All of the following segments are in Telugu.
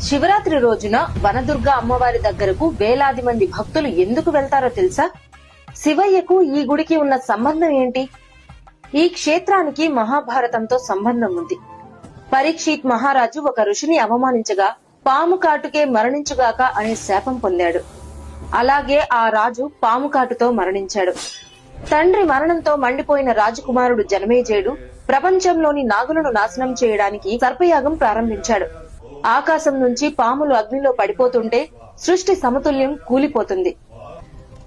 శివరాత్రి రోజున వనదుర్గ అమ్మవారి దగ్గరకు వేలాది మంది భక్తులు ఎందుకు వెళ్తారో తెలుసా? శివయ్యకు ఈ గుడికి ఉన్న సంబంధం ఏంటి? ఈ క్షేత్రానికి మహాభారతంతో సంబంధం ఉంది. పరీక్షిత్ మహారాజు ఒక ఋషిని అవమానించగా పాము కాటుకే మరణించుగాక అనే శాపం పొందాడు. అలాగే ఆ రాజు పాము కాటుతో మరణించాడు. తండ్రి మరణంతో మండిపోయిన రాజకుమారుడు జనమేజయుడు ప్రపంచంలోని నాగులను నాశనం చేయడానికి సర్పయాగం ప్రారంభించాడు. ఆకాశం నుంచి పాములు అగ్నిలో పడిపోతుంటే సృష్టి సమతుల్యం కూలిపోతుంది.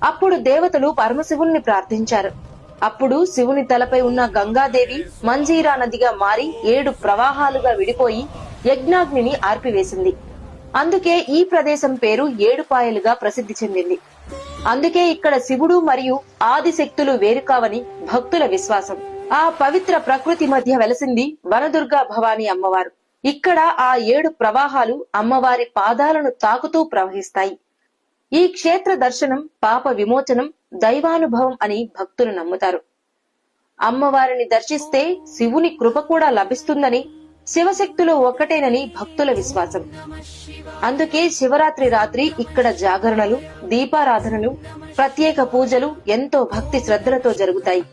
అప్పుడు దేవతలు పరమశివుణ్ణి ప్రార్థించారు. అప్పుడు శివుని తలపై ఉన్న గంగాదేవి మంజీరా నదిగా మారి 7 ప్రవాహాలుగా విడిపోయి యజ్ఞాగ్నిని ఆర్పివేసింది. అందుకే ఈ ప్రదేశం పేరు ఏడుపాయలుగా ప్రసిద్ధి చెందింది. అందుకే ఇక్కడ శివుడు మరియు ఆదిశక్తులు వేరు కావని భక్తుల విశ్వాసం. ఆ పవిత్ర ప్రకృతి మధ్య వెలసింది వనదుర్గా భవానీ అమ్మవారు. ఇక్కడ ఆ 7 ప్రవాహాలు అమ్మవారి పాదాలను తాకుతూ ప్రవహిస్తాయి. ఈ క్షేత్ర దర్శనం పాప విమోచనం, దైవానుభవం అని భక్తులు నమ్ముతారు. అమ్మవారిని దర్శిస్తే శివుని కృప కూడా లభిస్తుందని, శివశక్తులు ఒక్కటేనని భక్తుల విశ్వాసం. అందుకే శివరాత్రి రాత్రి ఇక్కడ జాగరణలు, దీపారాధనలు, ప్రత్యేక పూజలు ఎంతో భక్తి శ్రద్ధలతో జరుగుతాయి.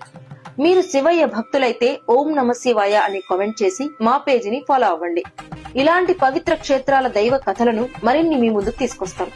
మీరు శివయ్య భక్తులైతే ఓం నమ శివాయ అని కామెంట్ చేసి మా పేజీని ఫాలో అవ్వండి. ఇలాంటి పవిత్ర క్షేత్రాల దైవ కథలను మరిన్ని మీ ముందుకు తీసుకొస్తాం.